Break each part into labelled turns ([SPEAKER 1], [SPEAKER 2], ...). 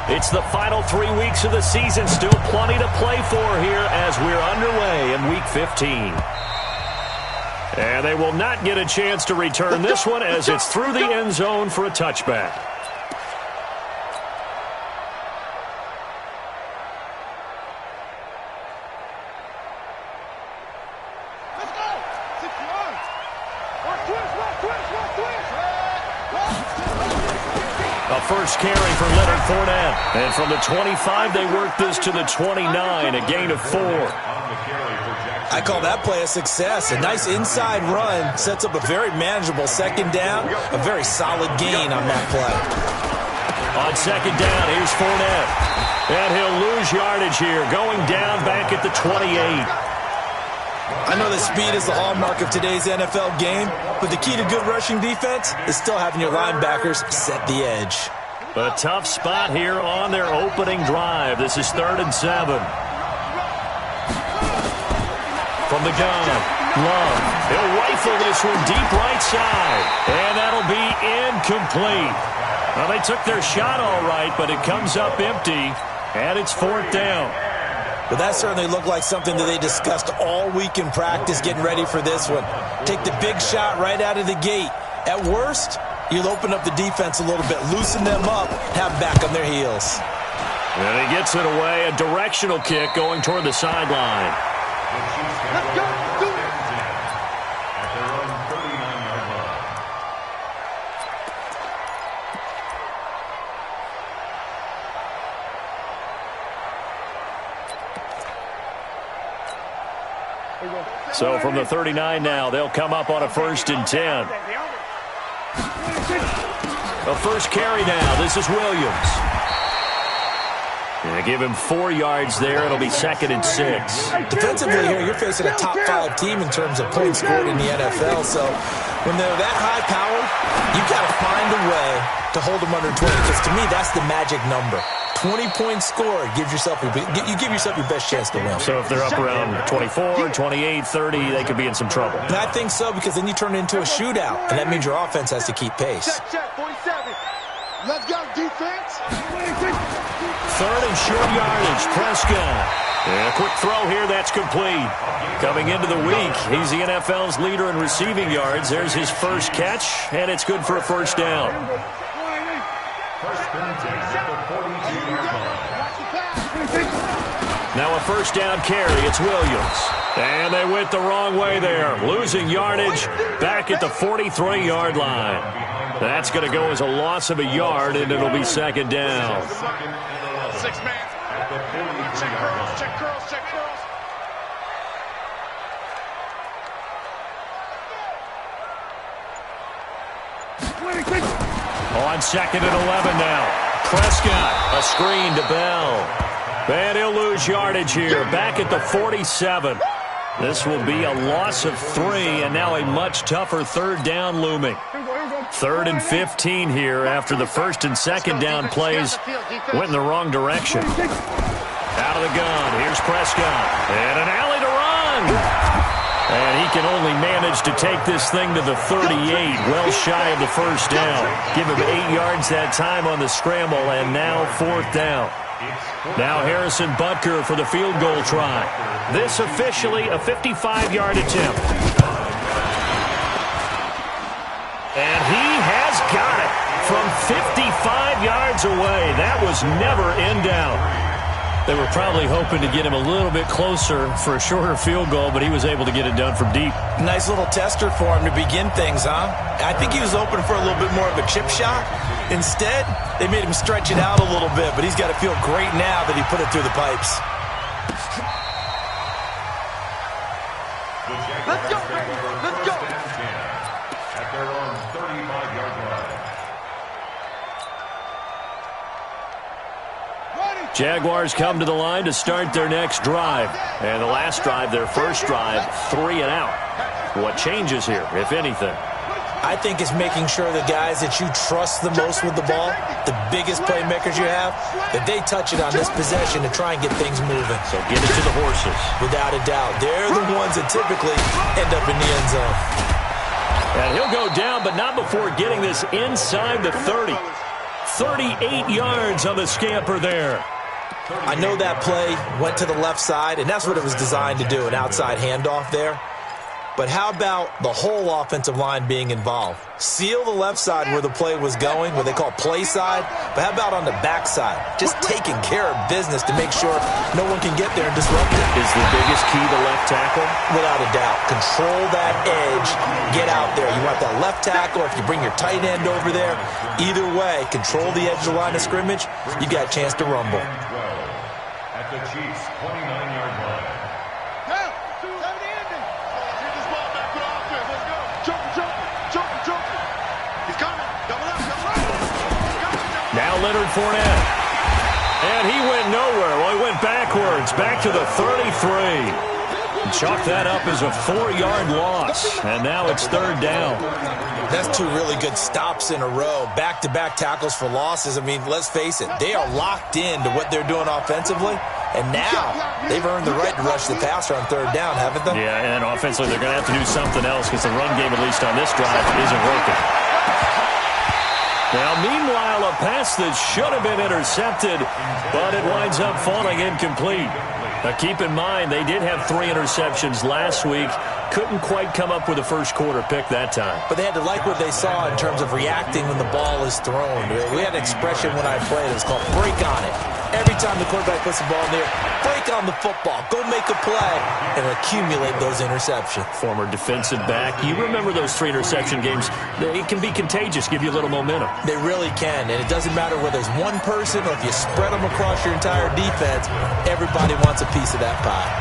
[SPEAKER 1] It's the final 3 weeks of the season. Still plenty to play for here as we're underway in Week 15. And they will not get a chance to return this one as it's through the end zone for a touchback. A first carry for Leonard Fournette. And from the 25, they work this to the 29, a gain of 4.
[SPEAKER 2] I call that play a success. A nice inside run sets up a very manageable second down. A very solid gain on that play.
[SPEAKER 1] On second down, here's Fournette. And he'll lose yardage here, going down back at the 28.
[SPEAKER 2] I know that speed is the hallmark of today's NFL game, but the key to good rushing defense is still having your linebackers set the edge.
[SPEAKER 1] A tough spot here on their opening drive. This is 3rd and 7. From the gun, Love. He'll rifle this one deep right side. And that'll be incomplete. Well, they took their shot all right, but it comes up empty, and it's 4th down.
[SPEAKER 2] But that certainly looked like something that they discussed all week in practice getting ready for this one. Take the big shot right out of the gate. At worst, you'll open up the defense a little bit, loosen them up, have them back on their heels.
[SPEAKER 1] And he gets it away, a directional kick going toward the sideline.
[SPEAKER 3] Let's go. Do it.
[SPEAKER 1] So from the 39 now, they'll come up on a 1st and 10. A first carry now. This is Williams. They give him 4 yards there. It'll be 2nd and 6.
[SPEAKER 2] Defensively here, you're facing a top 5 team in terms of points scored in the NFL. So when they're that high powered, you've got to find a way to hold them under 20. Because to me, that's the magic number. 20 points scored gives yourself you give yourself your best chance to win.
[SPEAKER 1] So if they're up around 24, 28, 30, they could be in some trouble.
[SPEAKER 2] And I think so, because then you turn it into a shootout, and that means your offense has to keep pace.
[SPEAKER 3] Check, 47. Let's go, defense.
[SPEAKER 1] 3rd and short yardage, Prescott. And a quick throw here, that's complete. Coming into the week, he's the NFL's leader in receiving yards. There's his first catch, and it's good for a first down. Now a first down carry, it's Williams. And they went the wrong way there, losing yardage back at the 43-yard line. That's going to go as a loss of a yard, and it'll be 2nd down.
[SPEAKER 3] 6 man. Check curls, check curls, check curls.
[SPEAKER 1] On 2nd and 11 now. Prescott, a screen to Bell. And he'll lose yardage here, back at the 47. This will be a loss of 3, and now a much tougher 3rd down looming. 3rd and 15 here after the 1st and 2nd down plays went in the wrong direction. Out of the gun, here's Prescott. And an alley to run. And he can only manage to take this thing to the 38, well shy of the first down. Give him 8 yards that time on the scramble, and now 4th down. Now Harrison Butker for the field goal try. This officially a 55-yard attempt. And he has got it from 55 yards away. That was never in doubt. They were probably hoping to get him a little bit closer for a shorter field goal, but he was able to get it done from deep.
[SPEAKER 2] Nice little tester for him to begin things, huh? I think he was open for a little bit more of a chip shot. Instead, they made him stretch it out a little bit, but he's got to feel great now that he put it through the pipes.
[SPEAKER 3] Let's go, baby. Let's go.
[SPEAKER 4] At their own 35-yard line.
[SPEAKER 1] Jaguars come to the line to start their next drive. And the last drive, their first drive, 3 and out. What changes here, if anything?
[SPEAKER 2] I think it's making sure the guys that you trust the most with the ball, the biggest playmakers you have, that they touch it on this possession to try and get things moving.
[SPEAKER 1] So get it to the horses.
[SPEAKER 2] Without a doubt. They're the ones that typically end up in the end zone.
[SPEAKER 1] And he'll go down, but not before getting this inside the 30. 38 yards on the scamper there.
[SPEAKER 2] I know that play went to the left side, and that's what it was designed to do, an outside handoff there. But how about the whole offensive line being involved? Seal the left side where the play was going, what they call play side, but how about on the back side? Just taking care of business to make sure no one can get there and disrupt it.
[SPEAKER 1] Is the biggest key the left tackle?
[SPEAKER 2] Without a doubt. Control that edge. Get out there. You want that left tackle, or if you bring your tight end over there, either way, control the edge of the line of scrimmage, you got a chance to rumble.
[SPEAKER 4] At the Chiefs' 29-yard line.
[SPEAKER 1] Now Leonard Fournette. And he went nowhere. Well, he went backwards, back to the 33. Chalk that up as a 4-yard loss. And now it's third down.
[SPEAKER 2] That's two really good stops in a row. Back-to-back tackles for losses. I mean, let's face it, they are locked into what they're doing offensively. And now they've earned the right to rush the passer on third down, haven't they?
[SPEAKER 1] Yeah, and offensively they're going to have to do something else because the run game, at least on this drive, isn't working. Now, meanwhile, a pass that should have been intercepted, but it winds up falling incomplete. Now, keep in mind, they did have 3 interceptions last week. Couldn't quite come up with a first-quarter pick that time.
[SPEAKER 2] But they had to like what they saw in terms of reacting when the ball is thrown. We had an expression when I played. It was called break on it. Every time the quarterback puts the ball in there, break on the football. Go make a play and accumulate those interceptions.
[SPEAKER 1] Former defensive back. You remember those 3 interception games. It can be contagious, give you a little momentum.
[SPEAKER 2] They really can, and it doesn't matter whether it's one person or if you spread them across your entire defense, everybody wants a piece of that pie.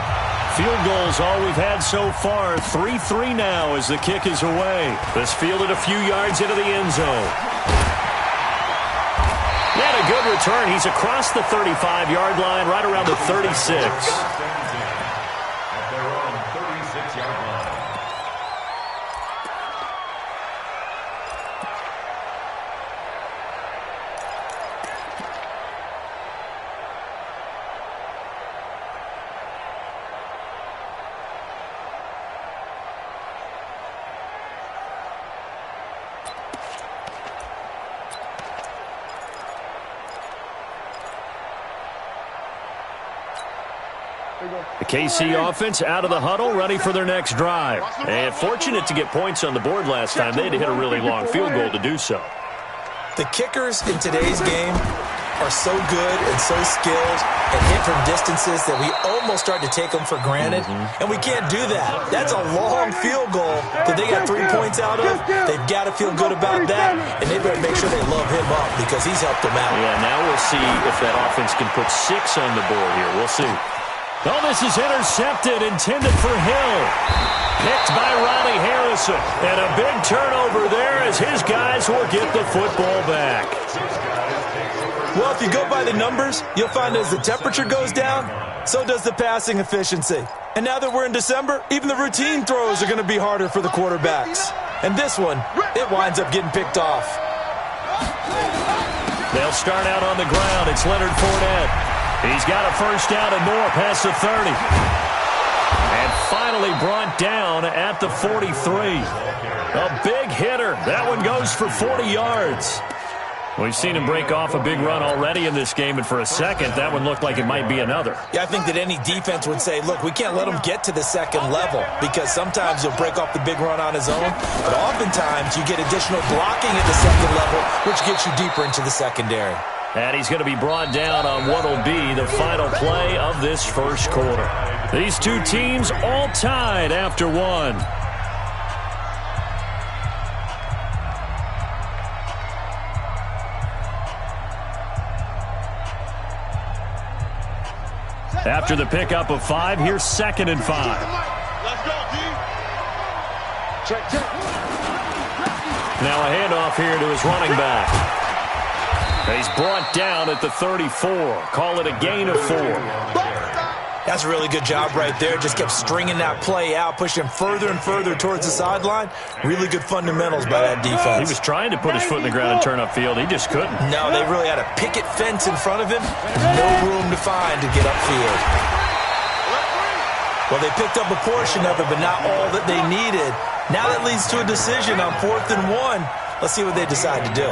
[SPEAKER 1] Field goals all we've had so far. 3-3 now as the kick is away. This fielded a few yards into the end zone. He had a good return. He's across the 35-yard line, right around the 36.
[SPEAKER 4] At their own 36-yard line.
[SPEAKER 1] The KC offense out of the huddle, ready for their next drive. And fortunate to get points on the board last time. They had to hit a really long field goal to do so.
[SPEAKER 2] The kickers in today's game are so good and so skilled and hit from distances that we almost start to take them for granted. And we can't do that. That's a long field goal that they got 3 points out of. They've got to feel good about that, and they better make sure they love him up because he's helped them out.
[SPEAKER 1] Yeah, now we'll see if that offense can put 6 on the board here. We'll see. Oh, this is intercepted, intended for Hill. Picked by Ronnie Harrison. And a big turnover there as his guys will get the football back.
[SPEAKER 2] Well, if you go by the numbers, you'll find as the temperature goes down, so does the passing efficiency. And now that we're in December, even the routine throws are going to be harder for the quarterbacks. And this one, it winds up getting picked off.
[SPEAKER 1] They'll start out on the ground. It's Leonard Fournette. He's got a first down and more past the 30. And finally brought down at the 43. A big hitter. That one goes for 40 yards. We've seen him break off a big run already in this game, and for a second, that one looked like it might be another.
[SPEAKER 2] Yeah, I think that any defense would say, look, we can't let him get to the second level because sometimes he'll break off the big run on his own, but oftentimes you get additional blocking at the second level, which gets you deeper into the secondary.
[SPEAKER 1] And he's going to be brought down on what will be the final play of this first quarter. These two teams all tied after one. After the pickup of 5, here's 2nd and 5.
[SPEAKER 3] Let's go, D. Check.
[SPEAKER 1] Now a handoff here to his running back. He's brought down at the 34. Call it a gain of 4.
[SPEAKER 2] That's a really good job right there. Just kept stringing that play out, pushing further and further towards the sideline. Really good fundamentals by that defense.
[SPEAKER 1] He was trying to put his foot in the ground and turn upfield. He just couldn't.
[SPEAKER 2] No, they really had a picket fence in front of him. No room to find to get upfield. Well, they picked up a portion of it, but not all that they needed. Now that leads to a decision on 4th and 1. Let's see what they decide to do.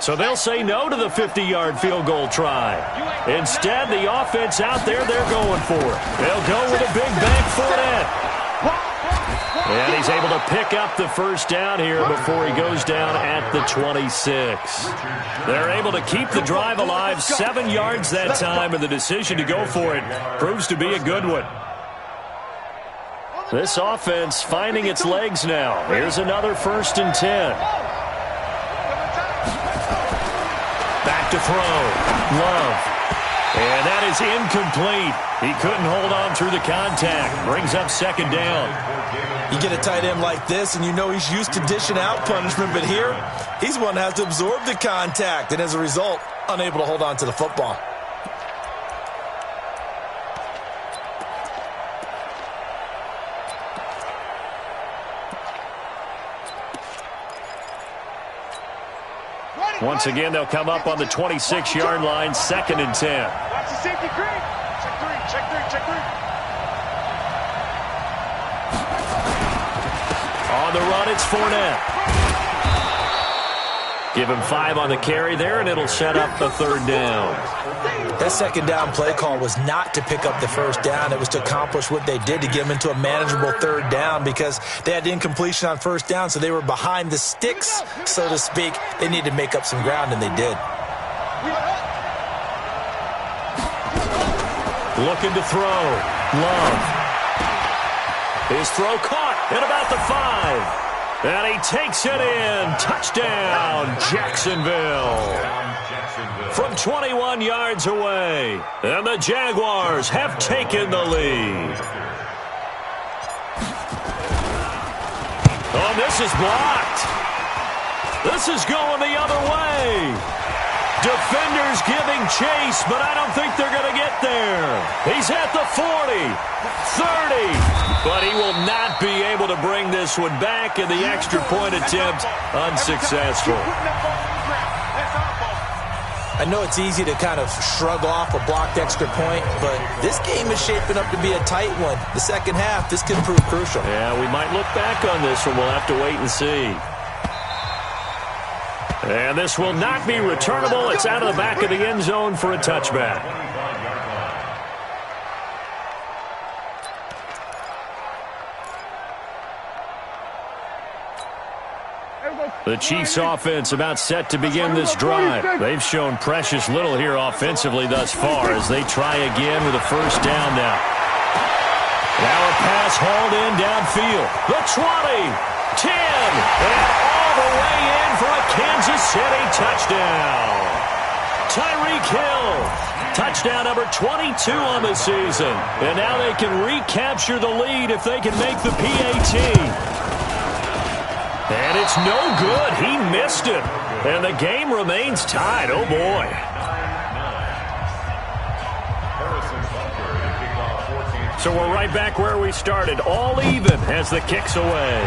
[SPEAKER 1] So they'll say no to the 50-yard field goal try. Instead, the offense out there, they're going for it. They'll go with a big bank Fournette. And he's able to pick up the first down here before he goes down at the 26. They're able to keep the drive alive, 7 yards that time, and the decision to go for it proves to be a good one. This offense finding its legs now. Here's another 1st and 10. Back to throw. Love. And that is incomplete. He couldn't hold on through the contact. Brings up 2nd down.
[SPEAKER 2] You get a tight end like this, and you know he's used to dishing out punishment, but here, he's one that has to absorb the contact, and as a result, unable to hold on to the football.
[SPEAKER 1] Once again, they'll come up on the 26-yard line, 2nd and 10.
[SPEAKER 3] Watch the safety green. Check 3, check 3, check 3.
[SPEAKER 1] On the run, it's Fournette. Give him 5 on the carry there, and it'll set up the 3rd down.
[SPEAKER 2] That 2nd down play call was not to pick up the 1st down. It was to accomplish what they did to get them into a manageable 3rd down because they had incompletion on 1st down, so they were behind the sticks, so to speak. They needed to make up some ground, and they did.
[SPEAKER 1] Looking to throw. Love. His throw caught at about the 5. And he takes it in. Touchdown, Jacksonville. From 21 yards away. And the Jaguars have taken the lead. Oh, this is blocked. This is going the other way. Defenders giving chase, but I don't think they're going to get there. He's at the 40, 30, but he will not be able to bring this one back, and the extra point attempt unsuccessful.
[SPEAKER 2] I know it's easy to kind of shrug off a blocked extra point, but this game is shaping up to be a tight one. The second half, this could prove crucial.
[SPEAKER 1] Yeah, we might look back on this one. We'll have to wait and see. And this will not be returnable. It's out of the back of the end zone for a touchback. The Chiefs offense about set to begin this drive. They've shown precious little here offensively thus far as they try again with a 1st down now. Now a pass hauled in downfield. The 20, 10, and all the way in for a Kansas City touchdown. Tyreek Hill, touchdown number 22 on the season. And now they can recapture the lead if they can make the PAT. And it's no good. He missed it. And the game remains tied. Oh, boy. So we're right back where we started. All even as the kick's away.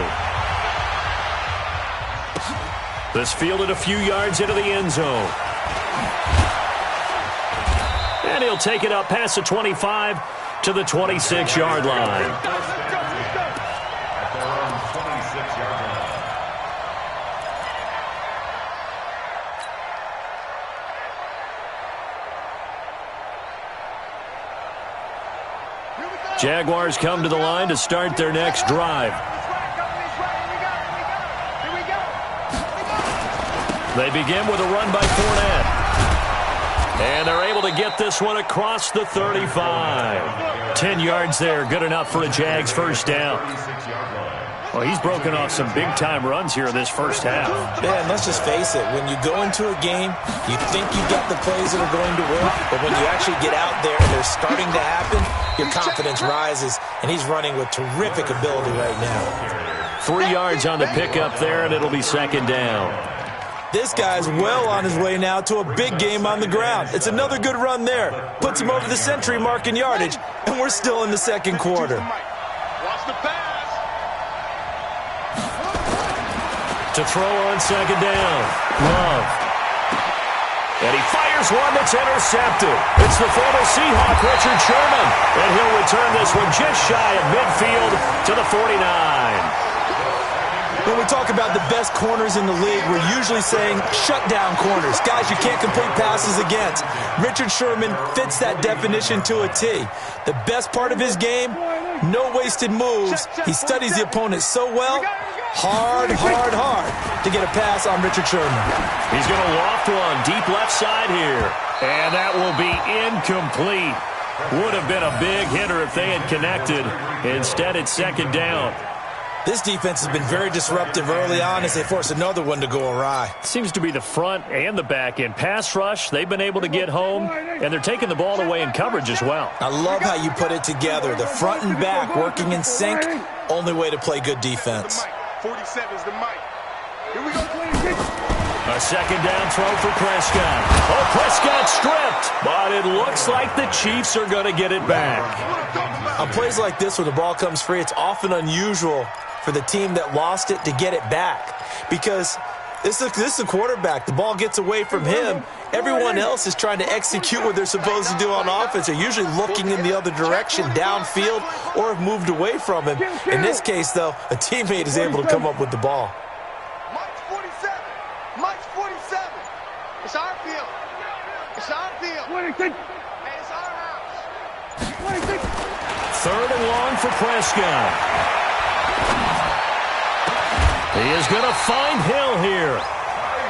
[SPEAKER 1] This fielded a few yards into the end zone. And he'll take it up past the 25 to the 26-yard line. Jaguars come to the line to start their next drive. They begin with a run by Fournette. And they're able to get this one across the 35. 10 yards there, good enough for a Jags 1st down. Well, he's broken off some big-time runs here in this first half.
[SPEAKER 2] Yeah, and let's just face it. When you go into a game, you think you've got the plays that are going to work, but when you actually get out there and they're starting to happen, your confidence rises, and he's running with terrific ability right now.
[SPEAKER 1] 3 yards on the pickup there, and it'll be 2nd down.
[SPEAKER 2] This guy's well on his way now to a big game on the ground. It's another good run there. Puts him over the century mark in yardage, and we're still in the second quarter.
[SPEAKER 3] Watch the pass.
[SPEAKER 1] To throw on 2nd down. Love. And he fires one that's intercepted. It's the former Seahawk, Richard Sherman. And he'll return this one just shy of midfield to the 49.
[SPEAKER 2] When we talk about the best corners in the league, we're usually saying shutdown corners. Guys you can't complete passes against. Richard Sherman fits that definition to a T. The best part of his game, no wasted moves. He studies the opponent so well, hard to get a pass on Richard Sherman.
[SPEAKER 1] He's going to loft one deep left side here. And that will be incomplete. Would have been a big hitter if they had connected. Instead, it's second down.
[SPEAKER 2] This defense has been very disruptive early on as they force another one to go awry.
[SPEAKER 1] Seems to be the front and the back end. Pass rush, they've been able to get home, and they're taking the ball away in coverage as well.
[SPEAKER 2] I love how you put it together. The front and back working in sync, only way to play good defense.
[SPEAKER 3] 47 is the mic. Here we go.
[SPEAKER 1] A second down throw for Prescott. Oh, Prescott stripped, but it looks like the Chiefs are going to get it back.
[SPEAKER 2] On plays like this where the ball comes free, it's often unusual for the team that lost it to get it back because this is a quarterback. The ball gets away from him. Everyone else is trying to execute what they're supposed to do on offense. They're usually looking in the other direction, downfield, or have moved away from him. In this case, though, a teammate is able to come up with the ball.
[SPEAKER 3] Mike's 47. Mike's 47. It's our field. It's our field.
[SPEAKER 5] 26.
[SPEAKER 3] Hey, it's our house.
[SPEAKER 5] 26.
[SPEAKER 1] Third and long for Prescott. He is going to find Hill here.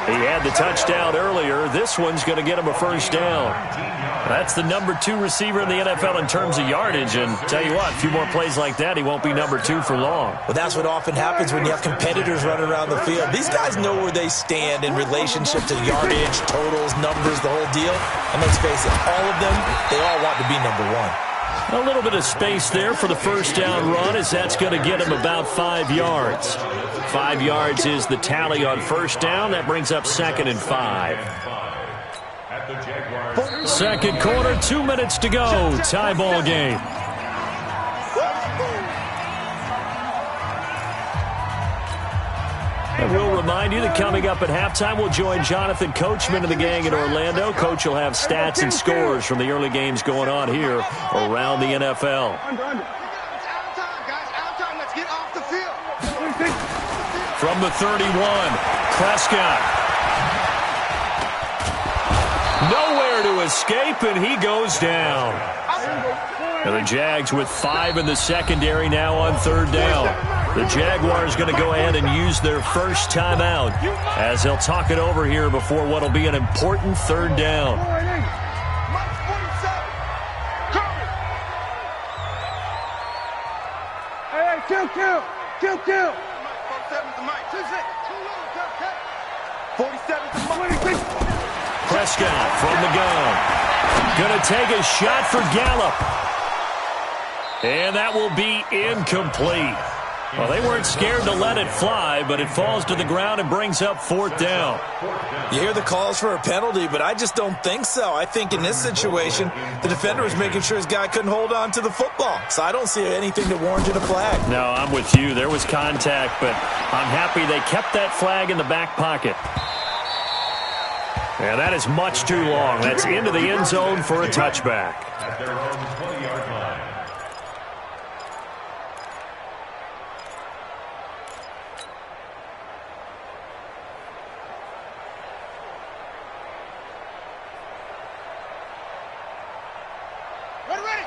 [SPEAKER 1] He had the touchdown earlier. This one's going to get him a first down. That's the number 2 receiver in the NFL in terms of yardage. And tell you what, a few more plays like that, he won't be number 2 for long.
[SPEAKER 2] Well, that's what often happens when you have competitors running around the field. These guys know where they stand in relationship to yardage, totals, numbers, the whole deal. And let's face it, all of them, they all want to be number 1.
[SPEAKER 1] A little bit of space there for the first down run as that's going to get him about 5 yards. 5 yards is the tally on first down. That brings up second and 5. Second quarter, 2 minutes to go. Tie ball game. And we'll remind you that coming up at halftime, we'll join Jonathan Coachman and the gang in Orlando. Coach will have stats and scores from the early games going on here around the NFL.
[SPEAKER 3] It's out time, guys. Out time. Let's get off the field.
[SPEAKER 1] From the 31, Prescott. Nowhere to escape, and he goes down. And the Jags with 5 in the secondary now on third down. The Jaguars going to go ahead and use their first timeout as they'll talk it over here before what will be an important third down.
[SPEAKER 3] Mike's 47. Cover.
[SPEAKER 5] Hey, kill.
[SPEAKER 3] Mike, 47 is the mic. 47 is the mic.
[SPEAKER 5] 26.
[SPEAKER 1] Prescott from the gun. Going to take a shot for Gallup. And that will be incomplete. Well, they weren't scared to let it fly, but it falls to the ground and brings up fourth down.
[SPEAKER 2] You hear the calls for a penalty, but I just don't think so. I think in this situation, the defender was making sure his guy couldn't hold on to the football. So I don't see anything that warranted a flag.
[SPEAKER 1] No, I'm with you. There was contact, but I'm happy they kept that flag in the back pocket. And that is much too long. That's into the end zone for a touchback.
[SPEAKER 4] At their own 20-yard line.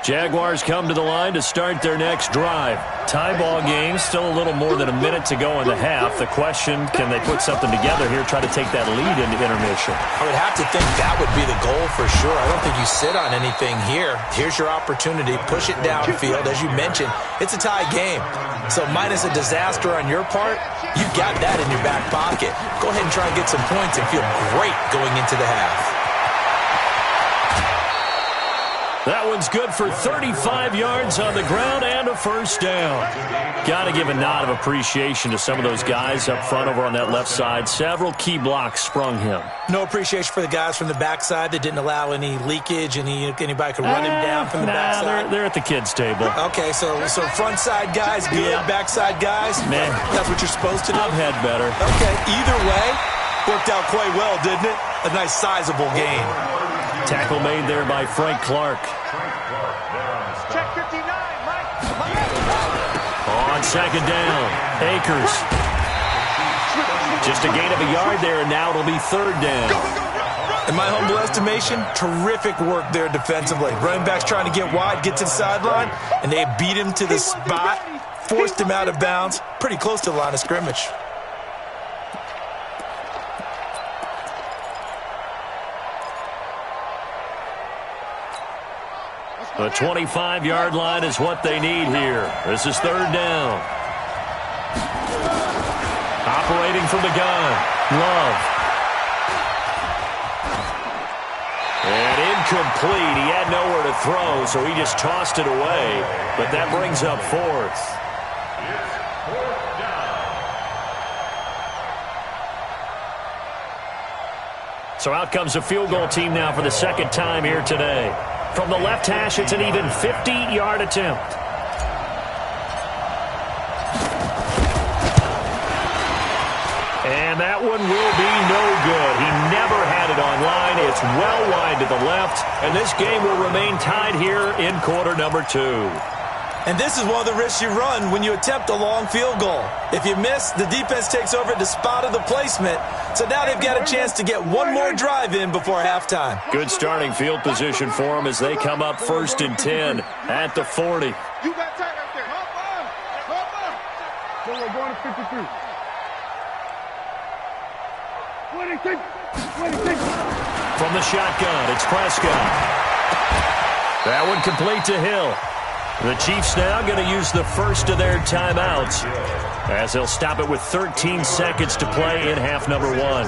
[SPEAKER 1] Jaguars come to the line to start their next drive. Tie ball game, still a little more than a minute to go in the half. The question, can they put something together here, try to take that lead into intermission?
[SPEAKER 2] I would have to think that would be the goal for sure. I don't think you sit on anything here. Here's your opportunity. Push it downfield. As you mentioned, it's a tie game. So minus a disaster on your part, you've got that in your back pocket. Go ahead and try and get some points and feel great going into the half.
[SPEAKER 1] That one's good for 35 yards on the ground and a first down. Got to give a nod of appreciation to some of those guys up front over on that left side. Several key blocks sprung him.
[SPEAKER 2] No appreciation for the guys from the backside that didn't allow any leakage, anybody could run him down from the backside.
[SPEAKER 1] They're at the kids' table.
[SPEAKER 2] Okay, so front side guys good, backside guys,
[SPEAKER 1] man,
[SPEAKER 2] that's what you're supposed to do.
[SPEAKER 1] I've had better.
[SPEAKER 2] Okay, either way, worked out quite well, didn't it? A nice sizable gain.
[SPEAKER 1] Tackle made there by Frank Clark.
[SPEAKER 3] Check 59, Mike.
[SPEAKER 1] On second down, Akers. Just a gain of a yard there, and now it'll be third down.
[SPEAKER 2] In my humble estimation, terrific work there defensively. Running back's trying to get wide, get to the sideline, and they beat him to the spot, forced him out of bounds, pretty close to the line of scrimmage.
[SPEAKER 1] The 25-yard line is what they need here. This is third down. Operating from the gun, Love. And incomplete. He had nowhere to throw, so he just tossed it away. But that brings up fourth. So out comes a field goal team now for the second time here today. From the left hash, it's an even 50-yard attempt. And that one will be no good. He never had it on line. It's well wide to the left, and this game will remain tied here in quarter number 2.
[SPEAKER 2] And this is one of the risks you run when you attempt a long field goal. If you miss, the defense takes over at the spot of the placement. So now they've got a chance to get one more drive in before halftime.
[SPEAKER 1] Good starting field position for them as they come up 1st and 10 at the 40.
[SPEAKER 3] You got tight right there. Hop on.
[SPEAKER 5] So we're going to 53. 26.
[SPEAKER 1] From the shotgun, it's Prescott. That one complete to Hill. The Chiefs now going to use the first of their timeouts as they'll stop it with 13 seconds to play in half number 1.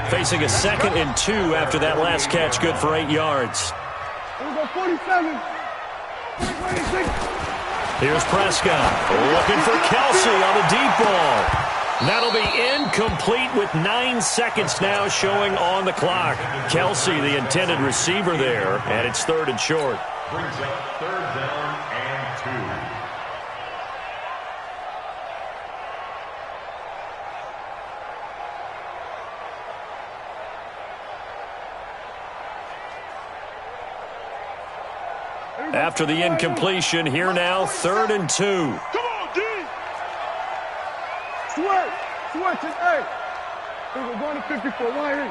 [SPEAKER 1] Facing a 2nd and 2 after that last catch, good for 8 yards.
[SPEAKER 5] Here we go, 47. 26.
[SPEAKER 1] Here's Prescott looking for Kelsey on the deep ball. That'll be incomplete with 9 seconds now showing on the clock. Kelsey, the intended receiver there, and it's 3rd and short.
[SPEAKER 4] Brings up third down and 2.
[SPEAKER 1] After the incompletion, here now, 3rd and 2.
[SPEAKER 5] Come on, D. Switch it, hey. Here we're going to 54. 1-8.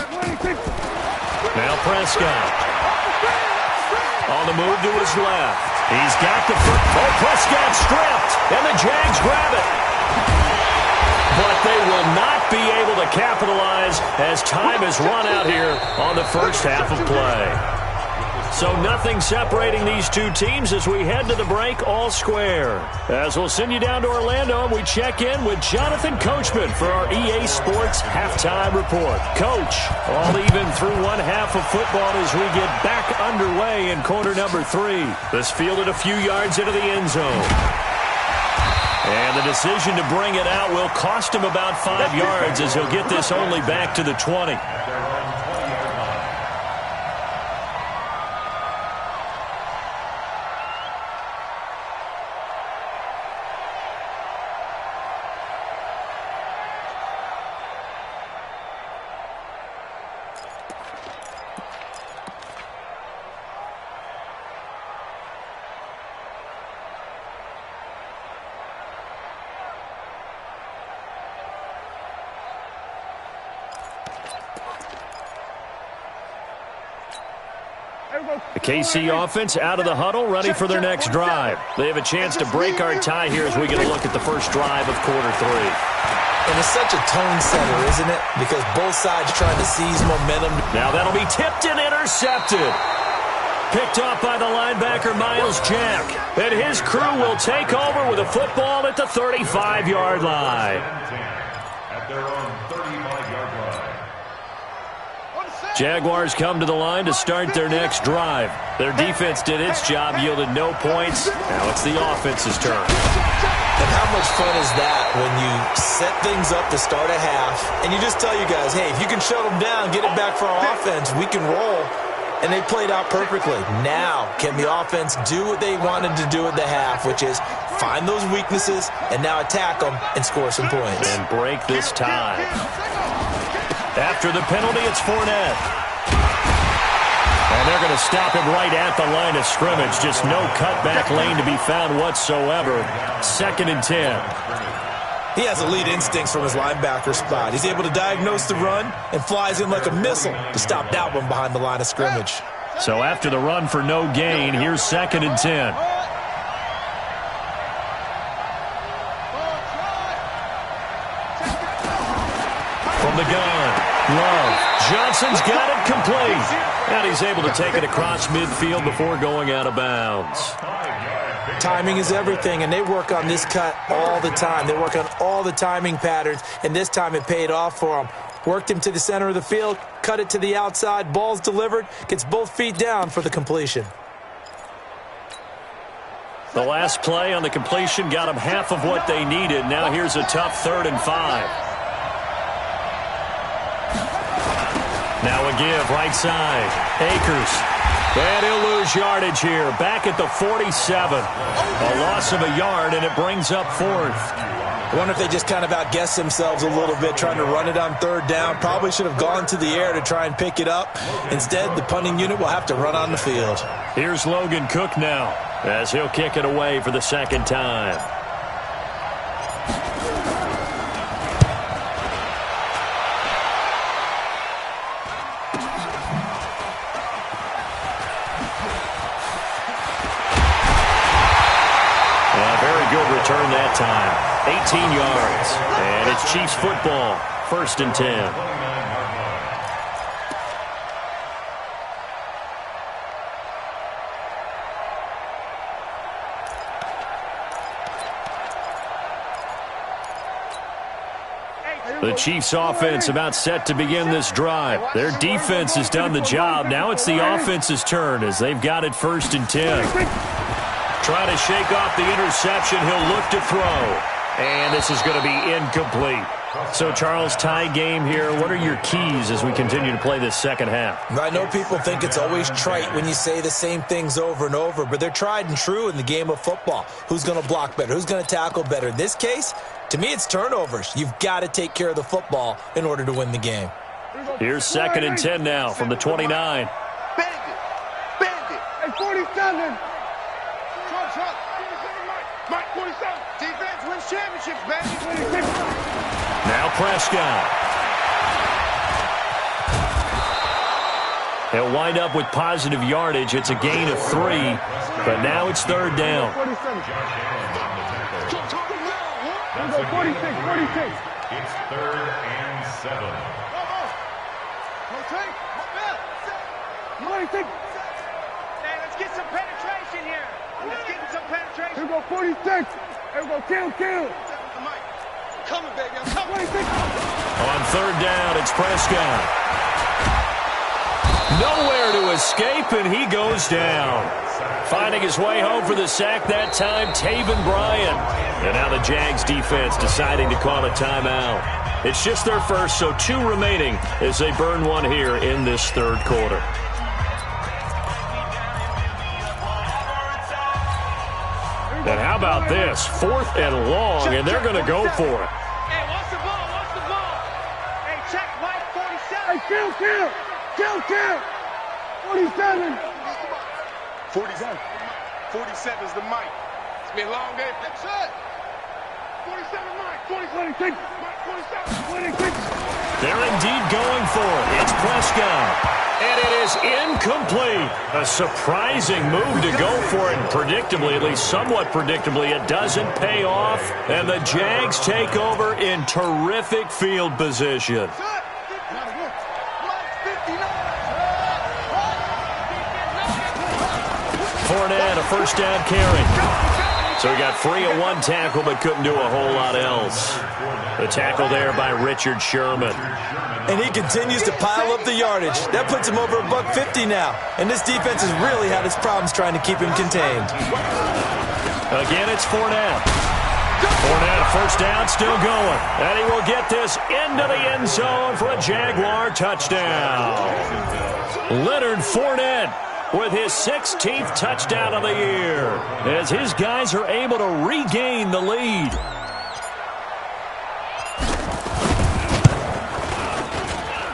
[SPEAKER 5] 26.
[SPEAKER 1] Now Prescott. On the move to his left. He's got the first. Oh, Prescott stripped. And the Jags grab it. But they will not be able to capitalize as time has run out here on the first half of play. So nothing separating these two teams as we head to the break all square. As we'll send you down to Orlando, we check in with Jonathan Coachman for our EA Sports Halftime Report. Coach, all even through one half of football as we get back underway in quarter number 3. This fielded a few yards into the end zone. And the decision to bring it out will cost him about 5 yards as he'll get this only back to the 20. The KC offense out of the huddle, ready for their next drive. They have a chance to break our tie here as we get a look at the first drive of quarter 3.
[SPEAKER 2] And it's such a tone setter, isn't it? Because both sides trying to seize momentum.
[SPEAKER 1] Now that'll be tipped and intercepted. Picked off by the linebacker, Miles Jack. And his crew will take over with a football at the 35-yard line.
[SPEAKER 4] At their own 35-yard line.
[SPEAKER 1] Jaguars come to the line to start their next drive. Their defense did its job, yielded no points. Now it's the offense's turn.
[SPEAKER 2] And how much fun is that when you set things up to start a half, and you just tell you guys, hey, if you can shut them down, get it back for our offense, we can roll. And they played out perfectly. Now, can the offense do what they wanted to do at the half, which is find those weaknesses and now attack them and score some points.
[SPEAKER 1] And break this tie. After the penalty, it's Fournette. And they're going to stop him right at the line of scrimmage. Just no cutback lane to be found whatsoever. 2nd and 10.
[SPEAKER 2] He has elite instincts from his linebacker spot. He's able to diagnose the run and flies in like a missile to stop that one behind the line of scrimmage.
[SPEAKER 1] So after the run for no gain, here's 2nd and 10. From the gun, Love. Johnson's got it complete. And he's able to take it across midfield before going out of bounds.
[SPEAKER 2] Timing is everything, and they work on this cut all the time. They work on all the timing patterns, and this time it paid off for him. Worked him to the center of the field, cut it to the outside, ball's delivered, gets both feet down for the completion.
[SPEAKER 1] The last play on the completion got them half of what they needed. Now here's a tough 3rd and 5. Now a give, right side. Akers. And he'll lose yardage here. Back at the 47. A loss of a yard, and it brings up 4th.
[SPEAKER 2] I wonder if they just kind of outguessed themselves a little bit, trying to run it on 3rd down. Probably should have gone to the air to try and pick it up. Instead, the punting unit will have to run on the field.
[SPEAKER 1] Here's Logan Cook now, as he'll kick it away for the 2nd time. Good return that time. 18 yards. And it's Chiefs football. 1st and 10. The Chiefs offense about set to begin this drive. Their defense has done the job. Now it's the offense's turn as they've got it 1st and 10. Trying to shake off the interception. He'll look to throw. And this is going to be incomplete. So, Charles, tie game here. What are your keys as we continue to play this 2nd half?
[SPEAKER 2] I know people think it's always trite when you say the same things over and over, but they're tried and true in the game of football. Who's going to block better? Who's going to tackle better? In this case, to me, it's turnovers. You've got to take care of the football in order to win the game.
[SPEAKER 1] Here's 2nd and 10 now from the 29.
[SPEAKER 3] Bend it.
[SPEAKER 5] Hey, 47.
[SPEAKER 3] Truck. Mike, 47. Defense wins championships, baby.
[SPEAKER 1] Now Prescott. He'll wind up with positive yardage. It's a gain of 3, but now it's 3rd down.
[SPEAKER 5] 47. 46.
[SPEAKER 4] It's 3rd and 7.
[SPEAKER 5] 46.
[SPEAKER 3] Hey, let's get some penetration here. Let's get some penetration.
[SPEAKER 5] Here we go, 46. Here we go, kill.
[SPEAKER 3] Coming, baby. I'm coming.
[SPEAKER 5] 46.
[SPEAKER 1] On 3rd down, it's Prescott. Nowhere to escape, and he goes down. Finding his way home for the sack that time, Taven Bryan. And now the Jags defense deciding to call a timeout. It's just their first, so 2 remaining as they burn one here in this 3rd quarter. And how about this? 4th and long, and they're going to go for it.
[SPEAKER 3] Hey, watch the ball. Hey, check Mike, 47.
[SPEAKER 5] Hey, kill. 47.
[SPEAKER 3] 47 is the Mike. It's been a long day. That's it. 47 Mike.
[SPEAKER 5] 26.
[SPEAKER 3] Mike, 47.
[SPEAKER 5] 26.
[SPEAKER 1] They're indeed going for it. It's Prescott. And it is incomplete. A surprising move to go for it. Predictably, at least somewhat predictably, it doesn't pay off. And the Jags take over in terrific field position. Fournette, a 1st down carry. So he got free of 1 tackle, but couldn't do a whole lot else. The tackle there by Richard Sherman.
[SPEAKER 2] And he continues to pile up the yardage. That puts him over $150 now. And this defense has really had its problems trying to keep him contained.
[SPEAKER 1] Again, it's Fournette. Fournette, 1st down, still going. And he will get this into the end zone for a Jaguar touchdown. Leonard Fournette with his 16th touchdown of the year as his guys are able to regain the lead.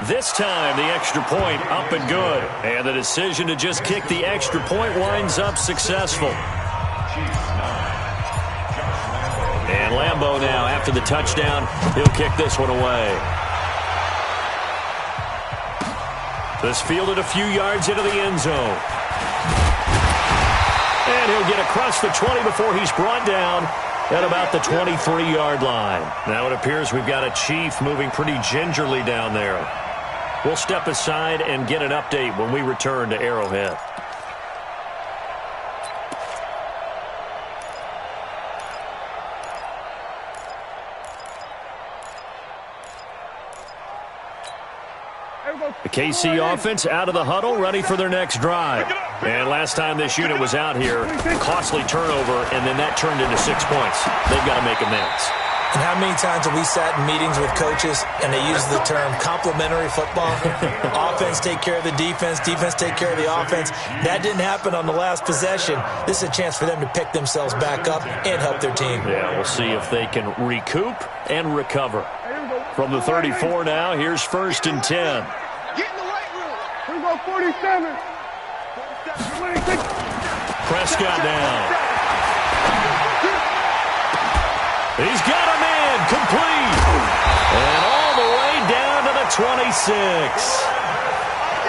[SPEAKER 1] This time, the extra point up and good. And the decision to just kick the extra point winds up successful. And Lambeau now, after the touchdown, he'll kick this one away. This fielded a few yards into the end zone. And he'll get across the 20 before he's brought down at about the 23-yard line. Now it appears we've got a Chief moving pretty gingerly down there. We'll step aside and get an update when we return to Arrowhead. The KC offense out of the huddle, ready for their next drive. And last time this unit was out here, costly turnover, and then that turned into 6 points. They've got to make amends.
[SPEAKER 2] And how many times have we sat in meetings with coaches and they use the term complementary football? Offense take care of the defense, defense take care of the offense. That didn't happen on the last possession. This is a chance for them to pick themselves back up and help their team.
[SPEAKER 1] Yeah, we'll see if they can recoup and recover. From the 34 now, here's 1st and 10.
[SPEAKER 3] Get in the weight room.
[SPEAKER 5] Here we go, 47. 26.
[SPEAKER 1] Prescott down. He's got a man complete. And all the way down to the 26.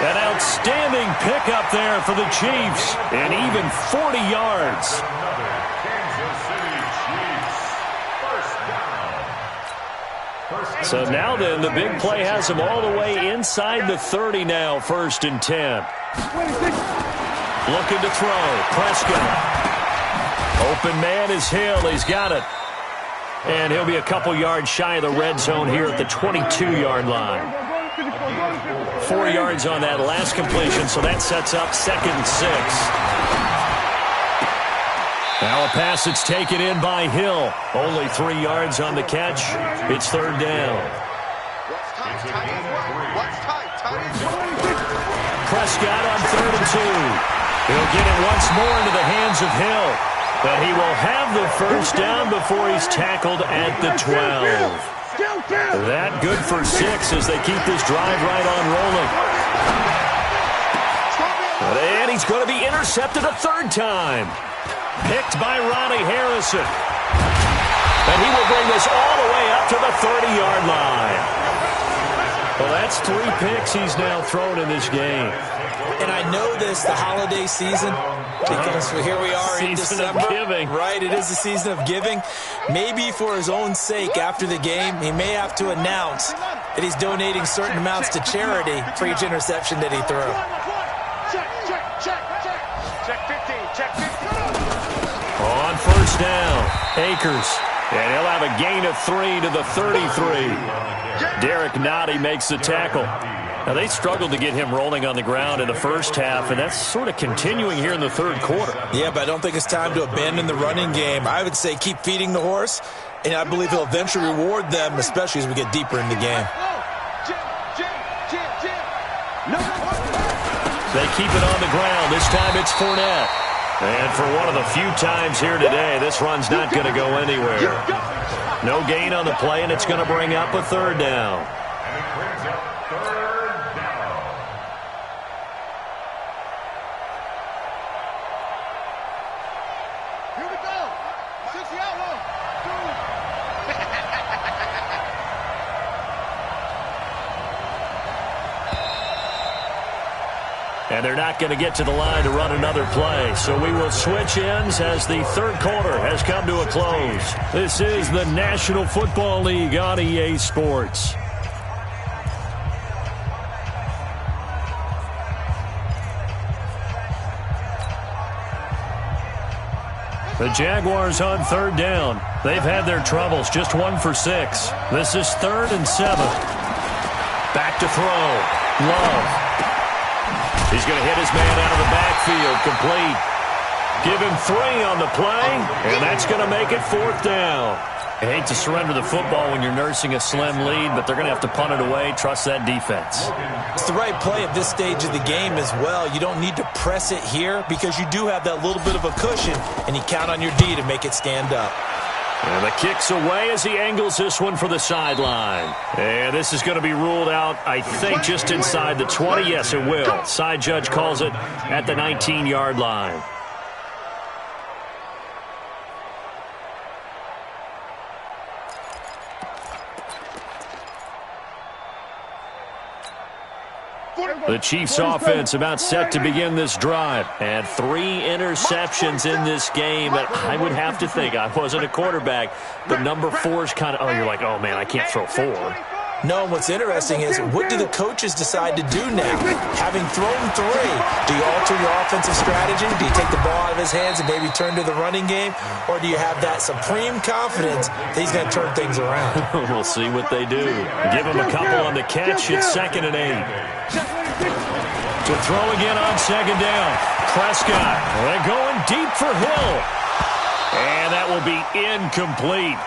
[SPEAKER 1] An outstanding pickup there for the Chiefs. And even 40 yards. So now then, the big play has him all the way inside the 30 now, 1st and 10. Looking to throw. Prescott. Open man is Hill. He's got it. And he'll be a couple yards shy of the red zone here at the 22-yard line. 4 yards on that last completion, so that sets up 2nd and 6. Now a pass that's taken in by Hill. Only 3 yards on the catch. It's 3rd down. Prescott on 3rd and 2. He'll get it once more into the hands of Hill. But he will have the 1st down before he's tackled at the 12. That good for 6 as they keep this drive right on rolling. And he's going to be intercepted a 3rd time. Picked by Ronnie Harrison. And he will bring this all the way up to the 30-yard line. Well, that's 3 picks he's now thrown in this game.
[SPEAKER 2] And I know this, the holiday season, because here we are in December.
[SPEAKER 1] Season of giving.
[SPEAKER 2] Right, it is the season of giving. Maybe for his own sake after the game, he may have to announce that he's donating certain amounts to charity for each interception that he threw.
[SPEAKER 3] Check 15, check 15.
[SPEAKER 1] On 1st down, Akers. And he'll have a gain of 3 to the 33. Derek Nottie makes the tackle. Now, they struggled to get him rolling on the ground in the first half, and that's sort of continuing here in the 3rd quarter.
[SPEAKER 2] Yeah, but I don't think it's time to abandon the running game. I would say keep feeding the horse, and I believe he'll eventually reward them, especially as we get deeper in the game.
[SPEAKER 1] They keep it on the ground. This time it's Fournette. And for one of the few times here today, this run's not going to go anywhere. No gain on the play, and it's going to bring up a 3rd down.
[SPEAKER 3] Here we go. 60 out one.
[SPEAKER 1] And they're not going to get to the line to run another play. So we will switch ends as the 3rd quarter has come to a close. This is the National Football League on EA Sports. The Jaguars on 3rd down. They've had their troubles, just 1 for 6. This is 3rd and 7. Back to throw. Love. He's going to hit his man out of the backfield, complete. Give him 3 on the play, and that's going to make it 4th down. I hate to surrender the football when you're nursing a slim lead, but they're going to have to punt it away, trust that defense.
[SPEAKER 2] It's the right play at this stage of the game as well. You don't need to press it here because you do have that little bit of a cushion, and you count on your D to make it stand up.
[SPEAKER 1] And the kick's away as he angles this one for the sideline. And this is going to be ruled out, I think, just inside the 20. Yes, it will. Side judge calls it at the 19-yard line. The Chiefs offense about set to begin this drive. And 3 interceptions in this game. And I would have to think, I wasn't a quarterback, but number 4 is kind of, oh, you're like, oh, man, I can't throw 4.
[SPEAKER 2] No, what's interesting is, what do the coaches decide to do now? Having thrown 3, do you alter your offensive strategy? Do you take the ball out of his hands and maybe turn to the running game? Or do you have that supreme confidence that he's going to turn things around?
[SPEAKER 1] We'll see what they do. Give him a couple on the catch. It's 2nd and 8. To throw again on 2nd down. Prescott. They're going deep for Hill. And that will be incomplete.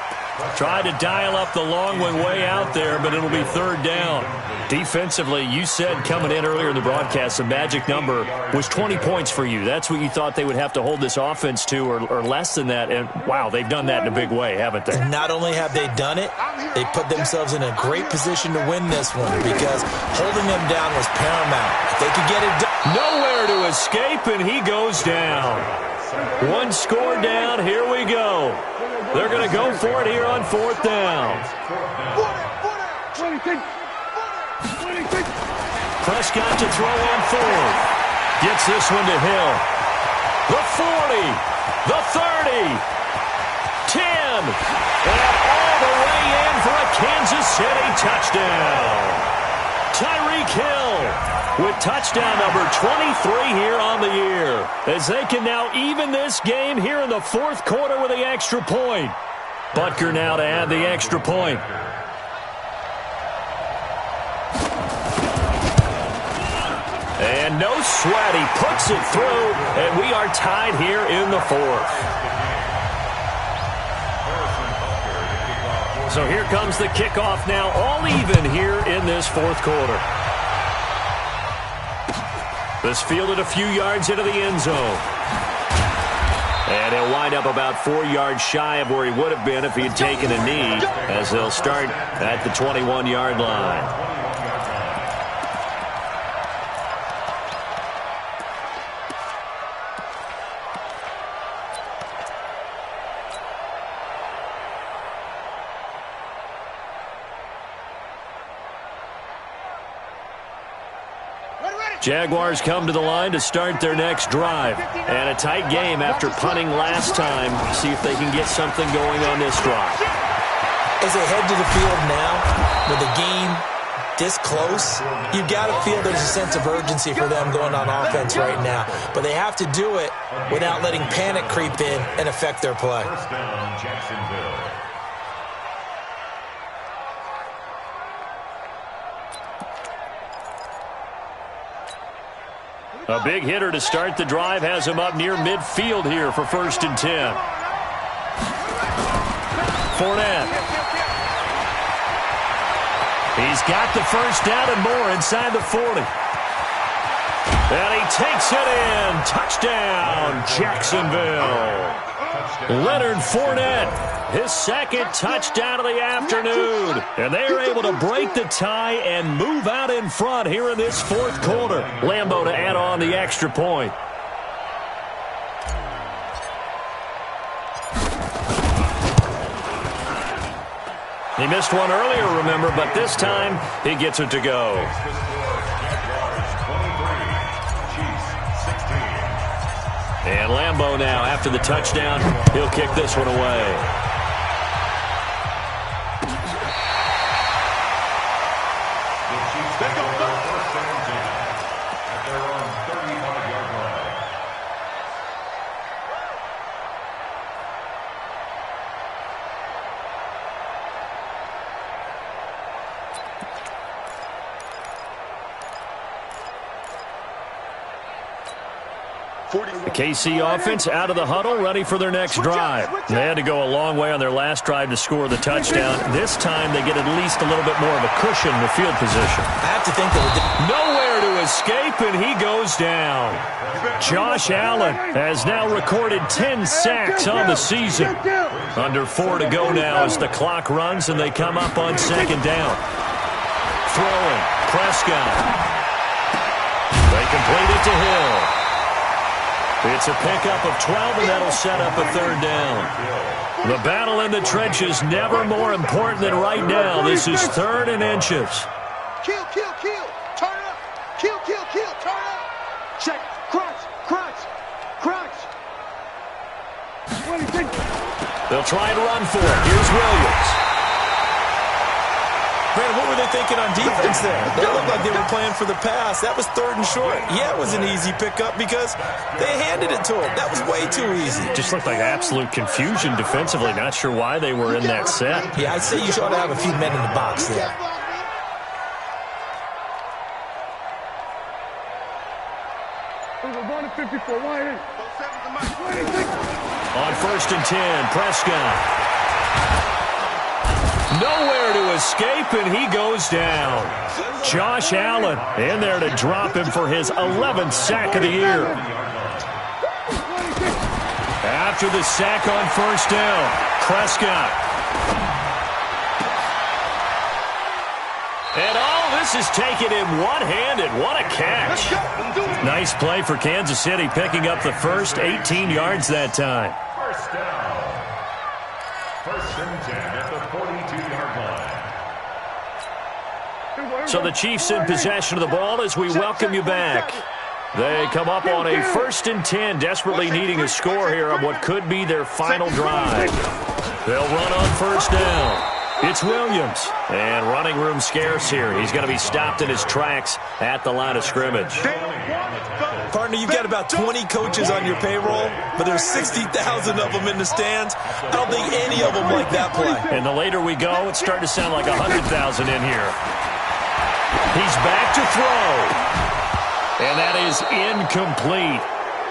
[SPEAKER 1] Tried to dial up the long one way out there, but it'll be 3rd down. Defensively, you said coming in earlier in the broadcast, the magic number was 20 points for you. That's what you thought they would have to hold this offense to, or less than that. And, wow, they've done that in a big way, haven't they?
[SPEAKER 2] And not only have they done it, they put themselves in a great position to win this one, because holding them down was paramount. If they could get it done.
[SPEAKER 1] Nowhere to escape, and he goes down. 1 score down. Here we go. They're going to go for it here on 4th down. Prescott to throw on 4th. Gets this one to Hill. The 40. The 30. 10. And all the way in for a Kansas City touchdown. Tyreek Hill with touchdown number 23 here on the year, as they can now even this game here in the 4th quarter with the extra point. Butker now to add the extra point. And no sweat, he puts it through, and we are tied here in the 4th. So here comes the kickoff now, all even here in this 4th quarter. This fielded a few yards into the end zone. And he'll wind up about 4 yards shy of where he would have been if he had taken a knee, as they'll start at the 21-yard line. Jaguars come to the line to start their next drive. And a tight game after punting last time. See if they can get something going on this drive.
[SPEAKER 2] As they head to the field now, with the game this close, you've got to feel there's a sense of urgency for them going on offense right now. But they have to do it without letting panic creep in and affect their play.
[SPEAKER 4] First down, Jacksonville.
[SPEAKER 1] A big hitter to start the drive has him up near midfield here for 1st and 10. Fournette. He's got the 1st down and more inside the 40. And he takes it in. Touchdown, Jacksonville. Leonard Fournette, his 2nd touchdown of the afternoon. And they are able to break the tie and move out in front here in this 4th quarter. Lambeau to add on the extra point. He missed one earlier, remember, but this time he gets it to go. And Lambeau now, after the touchdown, he'll kick this one away. The KC offense out of the huddle, ready for their next drive. They had to go a long way on their last drive to score the touchdown. This time they get at least a little bit more of a cushion in the field position.
[SPEAKER 2] I have to think that
[SPEAKER 1] nowhere to escape, and he goes down. Josh Allen has now recorded 10 sacks on the season. Under 4 to go now as the clock runs and they come up on 2nd down. Throwing, Prescott. They complete it to Hill. It's a pickup of 12, and that'll set up a 3rd down. The battle in the trenches never more important than right now. This is 3rd and inches.
[SPEAKER 3] Kill. Turn up.
[SPEAKER 1] They'll try and run for it. Here's Williams.
[SPEAKER 2] Brandon, what were they thinking on defense there? They looked like they were playing for the pass. That was 3rd and short. Yeah, it was an easy pickup because they handed it to him. That was way too easy.
[SPEAKER 1] Just looked like absolute confusion defensively. Not sure why they were in that set.
[SPEAKER 2] Yeah, I'd say you ought to have a few men in the box there.
[SPEAKER 5] We're going to 54.
[SPEAKER 1] On 1st and 10, Prescott. Nowhere to escape, and he goes down. Josh Allen in there to drop him for his 11th sack of the year. After the sack on 1st down, Prescott. And all this is taken in one-handed. What a catch. Nice play for Kansas City, picking up the first 18 yards that time.
[SPEAKER 4] First down. 1st and 10 at the 42-yard line.
[SPEAKER 1] So the Chiefs in possession of the ball as we welcome you back. They come up on a 1st and 10, desperately needing a score here on what could be their final drive. They'll run on 1st down. It's Williams, and running room scarce here. He's going to be stopped in his tracks at the line of scrimmage.
[SPEAKER 2] Partner, you've got about 20 coaches on your payroll, but there's 60,000 of them in the stands. I don't think any of them like that play.
[SPEAKER 1] And the later we go, it's starting to sound like 100,000 in here. He's back to throw. And that is incomplete.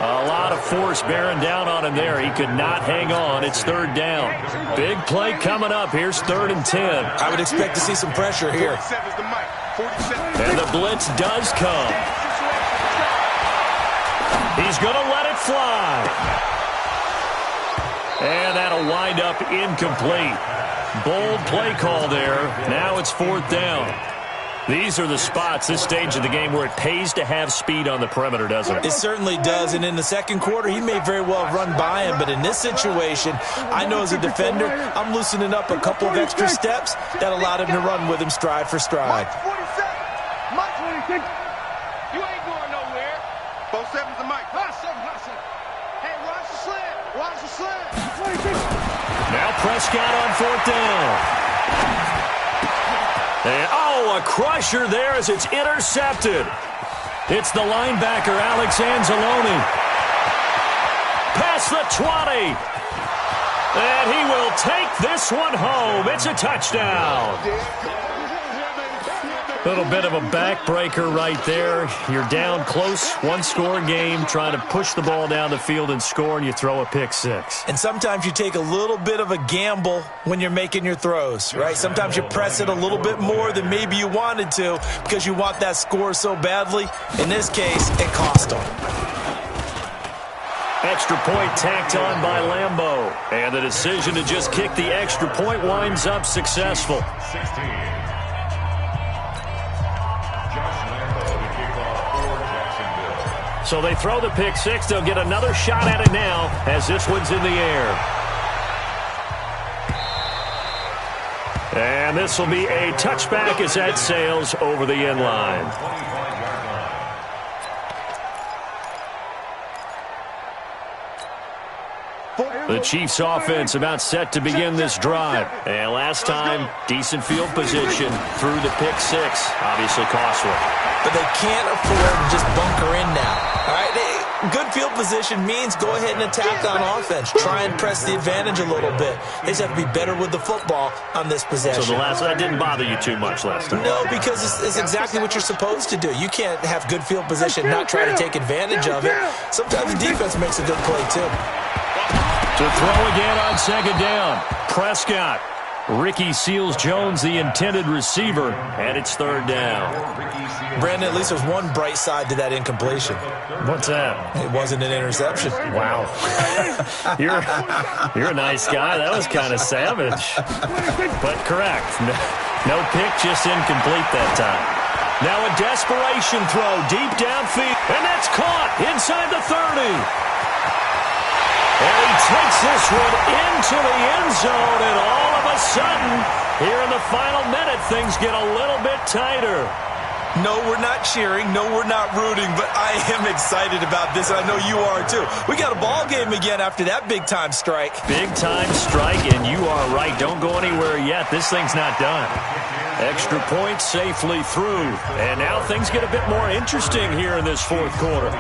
[SPEAKER 1] A lot of force bearing down on him there. He could not hang on. It's 3rd down. Big play coming up. Here's 3rd and 10.
[SPEAKER 2] I would expect to see some pressure here.
[SPEAKER 1] And the blitz does come. He's going to let it fly. And that'll wind up incomplete. Bold play call there. Now it's 4th down. These are the spots, this stage of the game, where it pays to have speed on the perimeter, doesn't it?
[SPEAKER 2] It certainly does, and in the 2nd quarter, he may very well run by him, but in this situation, I know as a defender, I'm loosening up a couple of extra steps that allowed him to run with him stride for stride.
[SPEAKER 3] Mike 26. You ain't going nowhere. 47's the mic. Hot 7. Hey, watch the slant. Watch the slant.
[SPEAKER 1] Now Prescott on 4th down. And, a crusher there as it's intercepted. It's the linebacker, Alex Anzalone. Past the 20. And he will take this one home. It's a touchdown. Little bit of a backbreaker right there. You're down close, 1-score game, trying to push the ball down the field and score, and you throw a pick 6.
[SPEAKER 2] And sometimes you take a little bit of a gamble when you're making your throws, right? Sometimes you press it a little bit more than maybe you wanted to because you want that score so badly. In this case, it cost them.
[SPEAKER 1] Extra point tacked on by Lambeau. And the decision to just kick the extra point winds up successful.
[SPEAKER 4] 16.
[SPEAKER 1] So they throw the pick 6. They'll get another shot at it now as this one's in the air. And this will be a touchback as that sails over the end line. The Chiefs offense about set to begin this drive. And last time, decent field position through the pick 6. Obviously costly.
[SPEAKER 2] But they can't afford to just bunker in now. All right, good field position means go ahead and attack on offense. Try and press the advantage a little bit. They just have to be better with the football on this possession.
[SPEAKER 1] So that didn't bother you too much last time?
[SPEAKER 2] No, because it's exactly what you're supposed to do. You can't have good field position, not try to take advantage of it. Sometimes the defense makes a good play, too.
[SPEAKER 1] To throw again on 2nd down. Prescott. Ricky Seals-Jones, the intended receiver, and it's 3rd down.
[SPEAKER 2] Brandon, at least there's one bright side to that incompletion.
[SPEAKER 1] What's that?
[SPEAKER 2] It wasn't an interception.
[SPEAKER 1] Wow. You're a nice guy. That was kind of savage. But correct. No pick, just incomplete that time. Now a desperation throw deep downfield, and that's caught inside the 30. And he takes this one into the end zone, and all of a sudden, here in the final minute, things get a little bit tighter.
[SPEAKER 2] No, we're not cheering. No, we're not rooting, but I am excited about this. I know you are too. We got a ball game again after that big-time strike.
[SPEAKER 1] Big-time strike, and you are right. Don't go anywhere yet. This thing's not done. Extra point safely through. And now things get a bit more interesting here in this fourth quarter.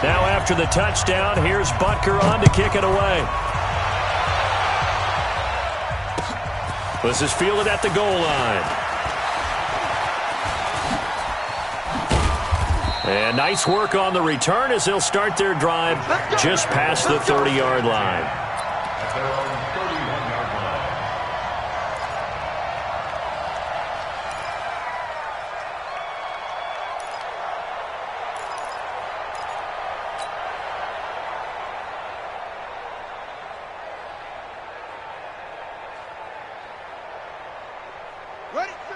[SPEAKER 1] Now after the touchdown, here's Butker on to kick it away. This is fielded at the goal line. And nice work on the return as they'll start their drive just past the 30-yard line.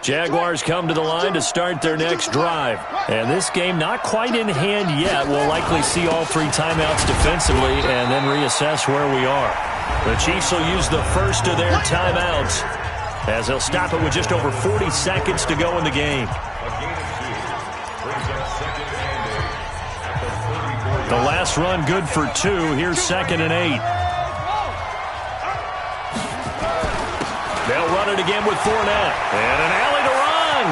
[SPEAKER 1] Jaguars come to the line to start their next drive. And this game not quite in hand yet. We'll likely see all three timeouts defensively and then reassess where we are. The Chiefs will use the first of their timeouts as they'll stop it with just over 40 seconds to go in the game. The last run good for 2. Here's 2nd and 8. They'll run it again with Fournette. And an alley to run.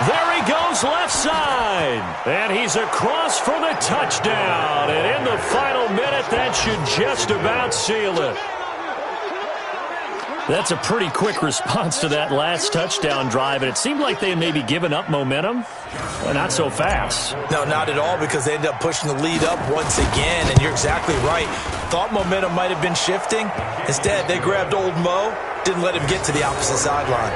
[SPEAKER 1] There he goes left side. And he's across for the touchdown. And in the final minute, that should just about seal it. That's a pretty quick response to that last touchdown drive. And it seemed like they had maybe given up momentum. Well, not so fast.
[SPEAKER 2] No, not at all, because they ended up pushing the lead up once again. And you're exactly right. Thought momentum might have been shifting. Instead, they grabbed old Mo, didn't let him get to the opposite sideline.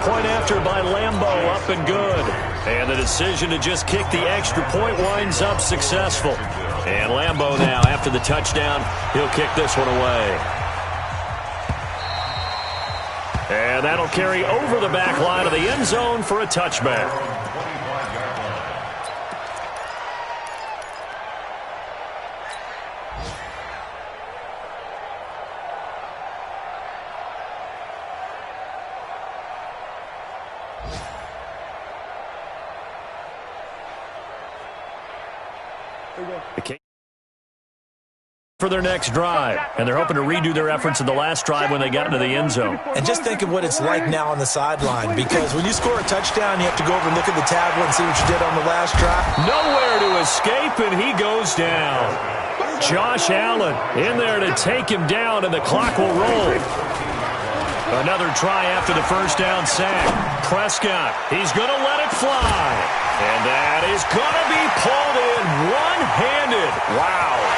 [SPEAKER 1] Point after by Lambeau, up and good. And the decision to just kick the extra point winds up successful. And Lambeau now, after the touchdown, he'll kick this one away. And that'll carry over the back line of the end zone for a touchback. For their next drive, and they're hoping to redo their efforts in the last drive when they got into the end zone.
[SPEAKER 2] And just think of what it's like now on the sideline, because when you score a touchdown, you have to go over and look at the tablet and see what you did on the last drive.
[SPEAKER 1] Nowhere to escape, and he goes down. Josh Allen in there to take him down, and the clock will roll. Another try after the first down sack. Prescott, he's going to let it fly. And that is going to be pulled in one-handed. Wow.